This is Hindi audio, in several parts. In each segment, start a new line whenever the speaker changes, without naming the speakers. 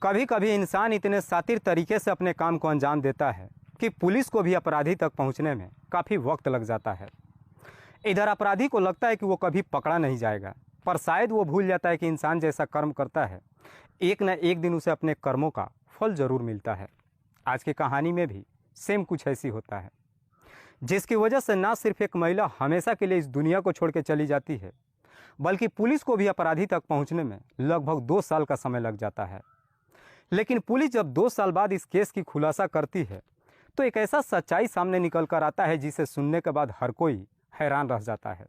कभी कभी इंसान इतने शातिर तरीके से अपने काम को अंजाम देता है कि पुलिस को भी अपराधी तक पहुंचने में काफ़ी वक्त लग जाता है। इधर अपराधी को लगता है कि वो कभी पकड़ा नहीं जाएगा, पर शायद वो भूल जाता है कि इंसान जैसा कर्म करता है एक न एक दिन उसे अपने कर्मों का फल ज़रूर मिलता है। आज की कहानी में भी सेम कुछ ऐसी होता है, जिसकी वजह से ना सिर्फ एक महिला हमेशा के लिए इस दुनिया को छोड़ के चली जाती है, बल्कि पुलिस को भी अपराधी तक पहुंचने में लगभग 2 साल का समय लग जाता है। लेकिन पुलिस जब 2 साल बाद इस केस की खुलासा करती है तो एक ऐसा सच्चाई सामने निकल कर आता है जिसे सुनने के बाद हर कोई हैरान रह जाता है।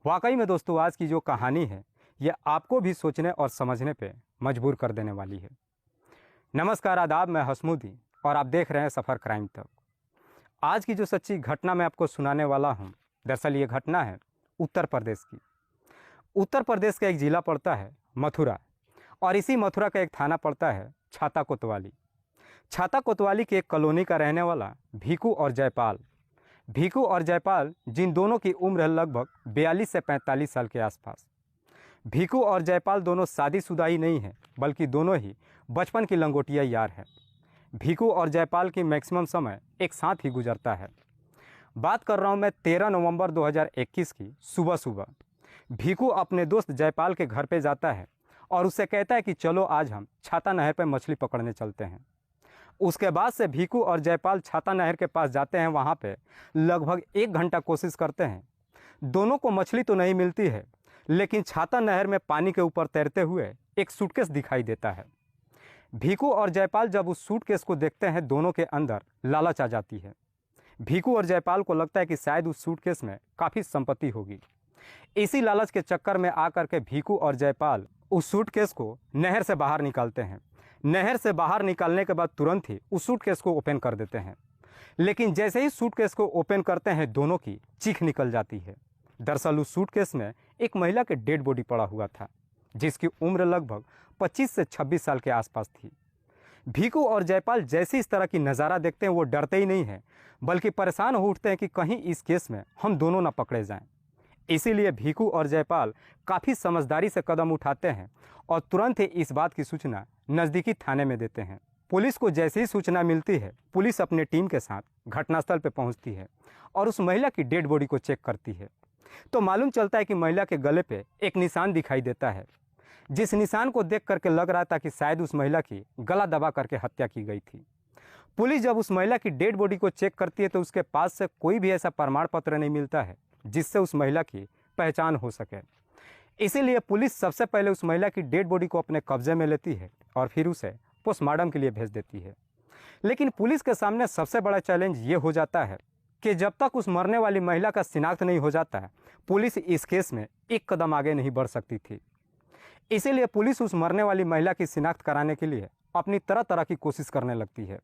वाकई में दोस्तों, आज की जो कहानी है यह आपको भी सोचने और समझने पे मजबूर कर देने वाली है। नमस्कार, आदाब, मैं हसमुद्दीन और आप देख रहे हैं सफ़र क्राइम तक। आज की जो सच्ची घटना मैं आपको सुनाने वाला हूँ, दरअसल ये घटना है उत्तर प्रदेश की। उत्तर प्रदेश का एक ज़िला पड़ता है मथुरा, और इसी मथुरा का एक थाना पड़ता है छाता कोतवाली। छाता कोतवाली के एक कॉलोनी का रहने वाला भीखू और जयपाल जिन दोनों की उम्र है लगभग 42 से 45 साल के आसपास। भीखू और जयपाल दोनों शादीशुदा ही नहीं हैं, बल्कि दोनों ही बचपन की लंगोटिया यार हैं। भीखू और जयपाल की मैक्सिमम समय एक साथ ही गुजरता है। बात कर रहा हूँ मैं 13 नवंबर 2021 की सुबह। भीखू अपने दोस्त जयपाल के घर पे जाता है और उससे कहता है कि चलो आज हम छाता नहर पे मछली पकड़ने चलते हैं। उसके बाद से भीखू और जयपाल छाता नहर के पास जाते हैं। वहाँ पे लगभग 1 घंटा कोशिश करते हैं। दोनों को मछली तो नहीं मिलती है, लेकिन छाता नहर में पानी के ऊपर तैरते हुए एक सूटकेस दिखाई देता है। भीखू और जयपाल जब उस सूटकेस को देखते हैं, दोनों के अंदर लालच आ जाती है। भीखू और जयपाल को लगता है कि शायद उस सूटकेस में काफ़ी संपत्ति होगी। इसी लालच के चक्कर में आकर के भीखू और जयपाल उस सूटकेस को नहर से बाहर निकालते हैं। नहर से बाहर निकालने के बाद तुरंत ही उस सूटकेस को ओपन कर देते हैं। लेकिन जैसे ही सूटकेस को ओपन करते हैं, दोनों की चीख निकल जाती है। दरअसल उस सूटकेस में एक महिला के डेड बॉडी पड़ा हुआ था, जिसकी उम्र लगभग 25 से 26 साल के आसपास थी। भीखू और जयपाल जैसे इस तरह की नज़ारा देखते हैं, वो डरते ही नहीं हैं, बल्कि परेशान हो उठते हैं कि कहीं इस केस में हम दोनों ना पकड़े जाएं। इसीलिए भीखू और जयपाल काफ़ी समझदारी से कदम उठाते हैं और तुरंत ही इस बात की सूचना नज़दीकी थाने में देते हैं। पुलिस को जैसे ही सूचना मिलती है, पुलिस अपने टीम के साथ घटनास्थल पर पहुंचती है और उस महिला की डेड बॉडी को चेक करती है। तो मालूम चलता है कि महिला के गले पे एक निशान दिखाई देता है, जिस निशान को देख करके लग रहा था कि शायद उस महिला की गला दबा करके हत्या की गई थी। पुलिस जब उस महिला की डेड बॉडी को चेक करती है तो उसके पास से कोई भी ऐसा प्रमाण पत्र नहीं मिलता है जिससे उस महिला की पहचान हो सके। इसीलिए पुलिस सबसे पहले उस महिला की डेड बॉडी को अपने कब्जे में लेती है और फिर उसे पोस्टमार्टम के लिए भेज देती है। लेकिन पुलिस के सामने सबसे बड़ा चैलेंज ये हो जाता है कि जब तक उस मरने वाली महिला का शिनाख्त नहीं हो जाता है, पुलिस इस केस में एक कदम आगे नहीं बढ़ सकती थी। इसीलिए पुलिस उस मरने वाली महिला की शिनाख्त कराने के लिए अपनी तरह तरह की कोशिश करने लगती है।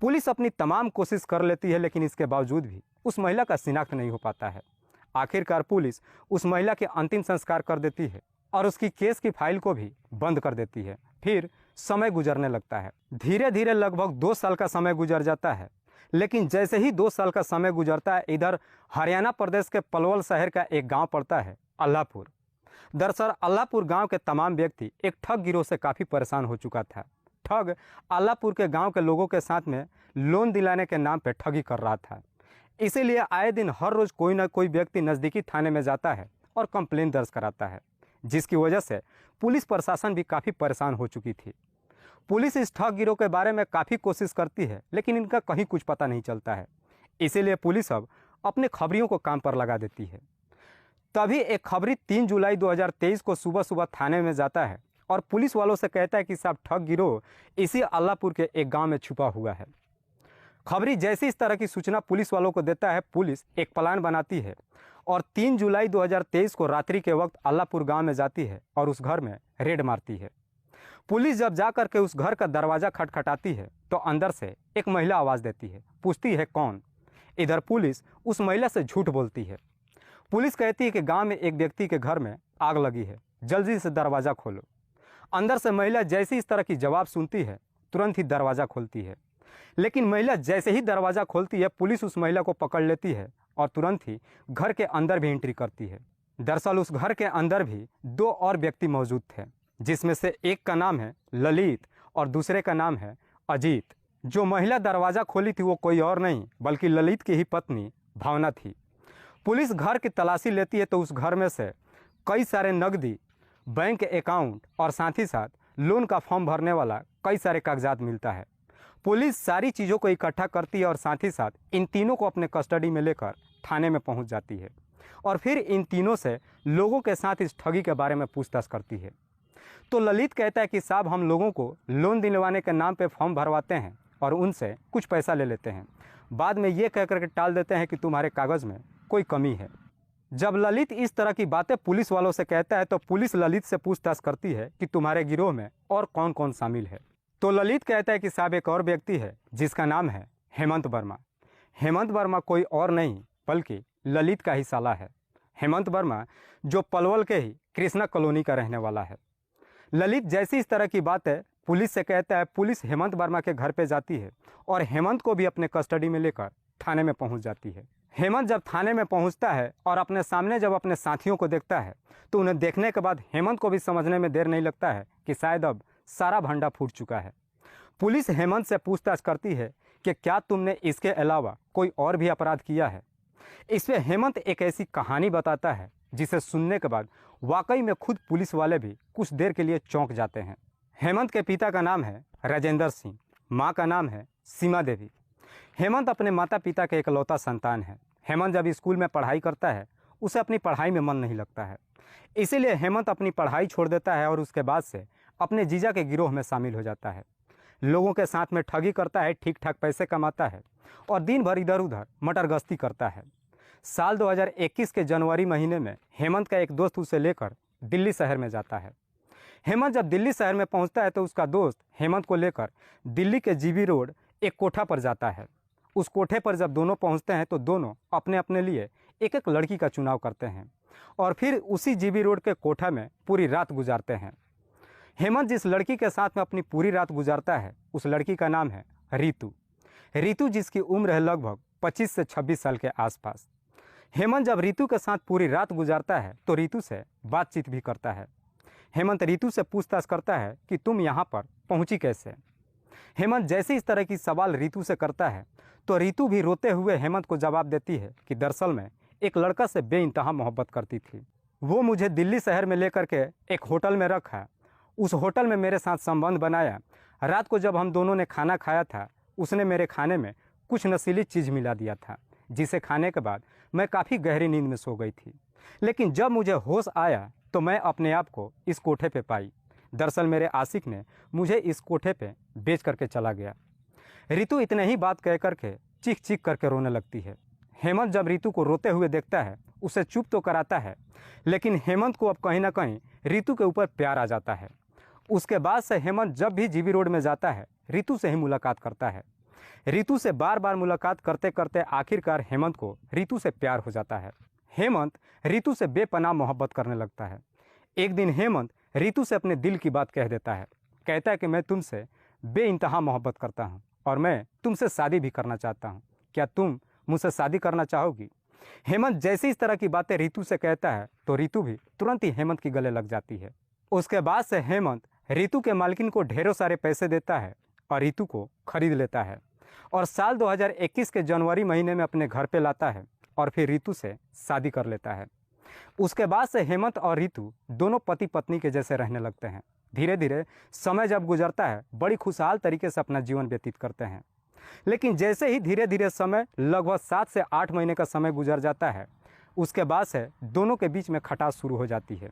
पुलिस अपनी तमाम कोशिश कर लेती है, लेकिन इसके बावजूद भी उस महिला का शिनाख्त नहीं हो पाता है। आखिरकार पुलिस उस महिला के अंतिम संस्कार कर देती है और उसकी केस की फाइल को भी बंद कर देती है। फिर समय गुजरने लगता है। धीरे धीरे लगभग 2 साल का समय गुजर जाता है। लेकिन जैसे ही 2 साल का समय गुजरता है, इधर हरियाणा प्रदेश के पलवल शहर का एक गाँव पड़ता है अल्लाहपुर। दरअसल अल्लाहपुर गाँव के तमाम व्यक्ति एक ठग गिरोह से काफ़ी परेशान हो चुका था। ठग अल्लाहपुर के गांव के लोगों के साथ में लोन दिलाने के नाम पे ठगी कर रहा था। इसीलिए आए दिन हर रोज़ कोई ना कोई व्यक्ति नज़दीकी थाने में जाता है और कंप्लेंट दर्ज कराता है, जिसकी वजह से पुलिस प्रशासन भी काफ़ी परेशान हो चुकी थी। पुलिस इस ठग गिरोह के बारे में काफ़ी कोशिश करती है, लेकिन इनका कहीं कुछ पता नहीं चलता है। इसीलिए पुलिस अब अपने खबरियों को काम पर लगा देती है। तभी एक खबरी 3 जुलाई 2023 को सुबह थाने में जाता है और पुलिस वालों से कहता है कि साहब, ठग गिरोह इसी अल्लाहपुर के एक गांव में छुपा हुआ है। खबरी जैसे इस तरह की सूचना पुलिस वालों को देता है, पुलिस एक प्लान बनाती है और 3 जुलाई 2023 को रात्रि के वक्त अल्लाहपुर गांव में जाती है और उस घर में रेड मारती है। पुलिस जब जाकर के उस घर का दरवाज़ा खटखटाती है तो अंदर से एक महिला आवाज़ देती है, पूछती है कौन। इधर पुलिस उस महिला से झूठ बोलती है। पुलिस कहती है कि गाँव में एक व्यक्ति के घर में आग लगी है, जल्दी से दरवाज़ा खोलो। अंदर से महिला जैसे इस तरह की जवाब सुनती है, तुरंत ही दरवाज़ा खोलती है। लेकिन महिला जैसे ही दरवाज़ा खोलती है, पुलिस उस महिला को पकड़ लेती है और तुरंत ही घर के अंदर भी एंट्री करती है। दरअसल उस घर के अंदर भी 2 और व्यक्ति मौजूद थे, जिसमें से एक का नाम है ललित और दूसरे का नाम है अजीत। जो महिला दरवाज़ा खोली थी वो कोई और नहीं बल्कि ललित की ही पत्नी भावना थी। पुलिस घर की तलाशी लेती है तो उस घर में से कई सारे नकदी, बैंक अकाउंट और साथ ही साथ लोन का फॉर्म भरने वाला कई सारे कागजात मिलता है। पुलिस सारी चीज़ों को इकट्ठा करती है और साथ ही साथ इन तीनों को अपने कस्टडी में लेकर थाने में पहुंच जाती है और फिर इन तीनों से लोगों के साथ इस ठगी के बारे में पूछताछ करती है। तो ललित कहता है कि साहब, हम लोगों को लोन दिलवाने के नाम पे फॉर्म भरवाते हैं और उनसे कुछ पैसा ले लेते हैं, बाद में ये कह करके टाल देते हैं कि तुम्हारे कागज़ में कोई कमी है। जब ललित इस तरह की बातें पुलिस वालों से कहता है तो पुलिस ललित से पूछताछ करती है कि तुम्हारे गिरोह में और कौन कौन शामिल है। तो ललित कहता है कि साहब, एक और व्यक्ति है जिसका नाम है हेमंत वर्मा। हेमंत वर्मा कोई और नहीं बल्कि ललित का ही साला है। हेमंत वर्मा जो पलवल के ही कृष्णा कॉलोनी का रहने वाला है। ललित जैसी इस तरह की बात है पुलिस से कहता है, पुलिस हेमंत वर्मा के घर पे जाती है और हेमंत को भी अपने कस्टडी में लेकर थाने में पहुंच जाती है। हेमंत जब थाने में पहुंचता है और अपने सामने जब अपने साथियों को देखता है तो उन्हें देखने के बाद हेमंत को भी समझने में देर नहीं लगता है कि शायद अब सारा भंडा फूट चुका है। पुलिस हेमंत से पूछताछ करती है कि क्या तुमने इसके अलावा कोई और भी अपराध किया है। इस पर हेमंत एक ऐसी कहानी बताता है जिसे सुनने के बाद वाकई में खुद पुलिस वाले भी कुछ देर के लिए चौंक जाते हैं। हेमंत के पिता का नाम है राजेंद्र सिंह, माँ का नाम है सीमा देवी। हेमंत अपने माता पिता के इकलौता संतान है। हेमंत जब स्कूल में पढ़ाई करता है उसे अपनी पढ़ाई में मन नहीं लगता है, इसीलिए हेमंत अपनी पढ़ाई छोड़ देता है और उसके बाद से अपने जीजा के गिरोह में शामिल हो जाता है। लोगों के साथ में ठगी करता है, ठीक ठाक पैसे कमाता है और दिन भर इधर उधर मटर गश्ती करता है। साल 2021 के जनवरी महीने में हेमंत का एक दोस्त उसे लेकर दिल्ली शहर में जाता है। हेमंत जब दिल्ली शहर में पहुंचता है तो उसका दोस्त हेमंत को लेकर दिल्ली के जीबी रोड एक कोठा पर जाता है। उस कोठे पर जब दोनों पहुंचते हैं तो दोनों अपने अपने लिए एक एक लड़की का चुनाव करते हैं और फिर उसी जीबी रोड के कोठा में पूरी रात गुजारते हैं। हेमंत जिस लड़की के साथ में अपनी पूरी रात गुजारता है उस लड़की का नाम है रितु। रितु जिसकी उम्र है लगभग 25 से 26 साल के आसपास। हेमंत जब रितु के साथ पूरी रात गुजारता है तो रितु से बातचीत भी करता है। हेमंत रितु से पूछताछ करता है कि तुम यहाँ पर पहुँची कैसे। हेमंत जैसे इस तरह की सवाल रितु से करता है तो रितु भी रोते हुए हेमंत को जवाब देती है कि दरअसल में एक लड़का से बेइंतहा मोहब्बत करती थी। वो मुझे दिल्ली शहर में लेकर के एक होटल में रखा, उस होटल में मेरे साथ संबंध बनाया। रात को जब हम दोनों ने खाना खाया था उसने मेरे खाने में कुछ नशीली चीज़ मिला दिया था, जिसे खाने के बाद मैं काफ़ी गहरी नींद में सो गई थी। लेकिन जब मुझे होश आया तो मैं अपने आप को इस कोठे पे पाई। दरअसल मेरे आशिक ने मुझे इस कोठे पे बेच करके चला गया। रितु इतने ही बात कह करके चीख चीख करके रोने लगती है। हेमंत जब रितु को रोते हुए देखता है उसे चुप तो कराता है, लेकिन हेमंत को अब कहीं ना कहीं रितु के ऊपर प्यार आ जाता है। उसके बाद से हेमंत जब भी जीबी रोड में जाता है रितु से ही मुलाकात करता है। रितु से बार बार मुलाकात करते करते आखिरकार हेमंत को रितु से प्यार हो जाता है। हेमंत रितु से बेपनाह मोहब्बत करने लगता है। एक दिन हेमंत रितु से अपने दिल की बात कह देता है। कहता है कि मैं तुमसे बेइंतहा मोहब्बत करता हूँ और मैं तुमसे शादी भी करना चाहता हूँ, क्या तुम मुझसे शादी करना चाहोगी। हेमंत जैसे इस तरह की बातें रितु से कहता है तो रितु भी तुरंत ही हेमंत की गले लग जाती है। उसके बाद से हेमंत रितु के मालकिन को ढेरों सारे पैसे देता है और रितु को खरीद लेता है और साल 2021 के जनवरी महीने में अपने घर पे लाता है और फिर रितु से शादी कर लेता है। उसके बाद से हेमंत और रितु दोनों पति पत्नी के जैसे रहने लगते हैं। धीरे धीरे समय जब गुजरता है बड़ी खुशहाल तरीके से अपना जीवन व्यतीत करते हैं। लेकिन जैसे ही धीरे धीरे समय लगभग 7 से 8 महीने का समय गुजर जाता है उसके बाद से दोनों के बीच में खटास शुरू हो जाती है।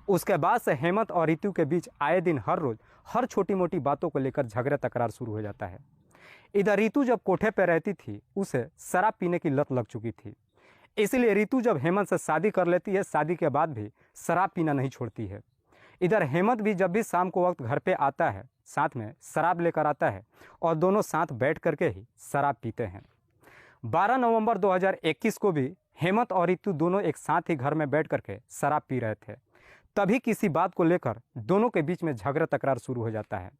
उसके बाद से हेमंत और रितु के बीच आए दिन हर रोज़ हर छोटी मोटी बातों को लेकर झगड़ा तकरार शुरू हो जाता है। इधर रितु जब कोठे पर रहती थी उसे शराब पीने की लत लग चुकी थी, इसलिए रितु जब हेमंत से शादी कर लेती है शादी के बाद भी शराब पीना नहीं छोड़ती है। इधर हेमंत भी जब भी शाम को वक्त घर पे आता है साथ में शराब लेकर आता है और दोनों साथ बैठ करके ही शराब पीते हैं। 12 नवंबर 2021 को भी हेमंत और रितु दोनों एक साथ ही घर में बैठ करके शराब पी रहे थे। तभी किसी बात को लेकर दोनों के बीच में झगड़ा तकरार शुरू हो जाता है।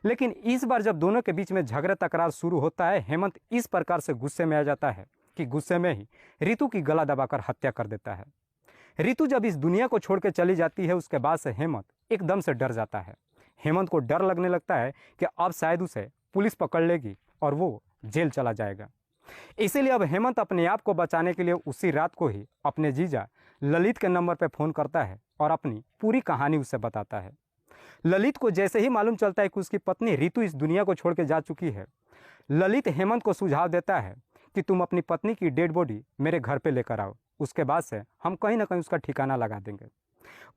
लेकिन इस बार जब दोनों के बीच में झगड़ा तकरार शुरू होता है हेमंत इस प्रकार से गुस्से में आ जाता है कि गुस्से में ही रितु की गला दबाकर हत्या कर देता है। रितु जब इस दुनिया को छोड़ के चली जाती है उसके बाद से हेमंत एकदम से डर जाता है। हेमंत को डर लगने लगता है कि अब शायद उसे पुलिस पकड़ लेगी और वो जेल चला जाएगा। इसीलिए अब हेमंत अपने आप को बचाने के लिए उसी रात को ही अपने जीजा ललित के नंबर पर फ़ोन करता है और अपनी पूरी कहानी उसे बताता है। ललित को जैसे ही मालूम चलता है कि उसकी पत्नी रितु इस दुनिया को छोड़ के जा चुकी है, ललित हेमंत को सुझाव देता है कि तुम अपनी पत्नी की डेड बॉडी मेरे घर पे लेकर आओ, उसके बाद से हम कहीं ना कहीं उसका ठिकाना लगा देंगे।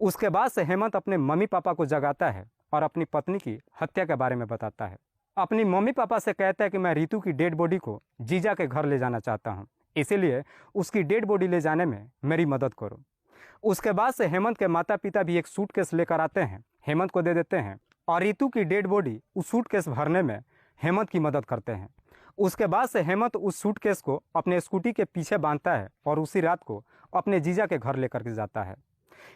उसके बाद से हेमंत अपने मम्मी पापा को जगाता है और अपनी पत्नी की हत्या के बारे में बताता है। अपनी मम्मी पापा से कहता है कि मैं रितु की डेड बॉडी को जीजा के घर ले जाना चाहता हूँ, इसीलिए उसकी डेड बॉडी ले जाने में मेरी मदद करो। उसके बाद से हेमंत के माता पिता भी एक सूटकेस लेकर आते हैं, हेमंत को दे देते हैं और रितु की डेड बॉडी उस सूटकेस भरने में हेमंत की मदद करते हैं। उसके बाद से हेमंत उस सूटकेस को अपने स्कूटी के पीछे बांधता है और उसी रात को अपने जीजा के घर लेकर के जाता है।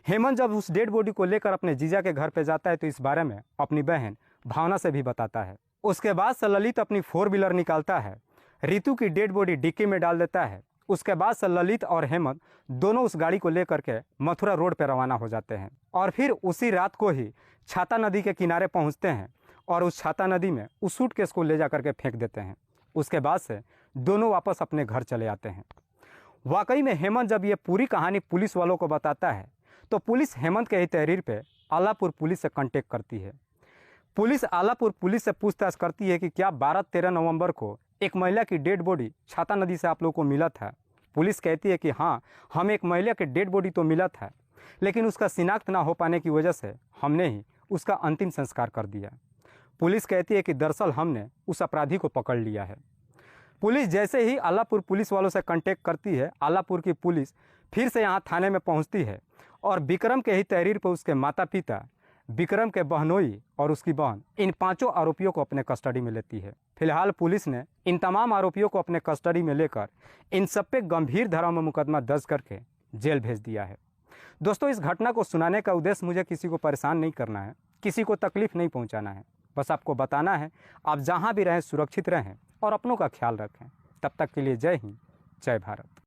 हेमंत जब उस डेड बॉडी को लेकर अपने जीजा के घर पे जाता है तो इस बारे में अपनी बहन भावना से भी बताता है। उसके बाद से ललित अपनी 4 व्हीलर निकालता है, रितु की डेड बॉडी डिक्की में डाल देता है। उसके बाद से ललित और हेमंत दोनों उस गाड़ी को लेकर के मथुरा रोड पर रवाना हो जाते हैं और फिर उसी रात को ही छाता नदी के किनारे पहुंचते हैं और उस छाता नदी में उस सूटकेस को ले जा करके फेंक देते हैं। उसके बाद से दोनों वापस अपने घर चले आते हैं। वाकई में हेमंत जब ये पूरी कहानी पुलिस वालों को बताता है तो पुलिस हेमंत के ही तहरीर पे आलापुर पुलिस से कांटेक्ट करती है। पुलिस आलापुर पुलिस से पूछताछ करती है कि क्या 12-13 नवंबर को एक महिला की डेड बॉडी छाता नदी से आप लोगों को मिला था। पुलिस कहती है कि हाँ, हम एक महिला की डेड बॉडी तो मिला था, लेकिन उसका शिनाख्त ना हो पाने की वजह से हमने ही उसका अंतिम संस्कार कर दिया। पुलिस कहती है कि दरअसल हमने उस अपराधी को पकड़ लिया है। पुलिस जैसे ही आलापुर पुलिस वालों से कांटेक्ट करती है, आलापुर की पुलिस फिर से यहाँ थाने में पहुँचती है और विक्रम के ही तहरीर पर उसके माता पिता, विक्रम के बहनोई और उसकी बहन, इन 5 आरोपियों को अपने कस्टडी में लेती है। फिलहाल पुलिस ने इन तमाम आरोपियों को अपने कस्टडी में लेकर इन सब पे गंभीर धाराओं में मुकदमा दर्ज करके जेल भेज दिया है। दोस्तों, इस घटना को सुनाने का उद्देश्य मुझे किसी को परेशान नहीं करना है, किसी को तकलीफ नहीं पहुंचाना है, बस आपको बताना है आप जहां भी रहें सुरक्षित रहें और अपनों का ख्याल रखें। तब तक के लिए जय हिंद, जय भारत।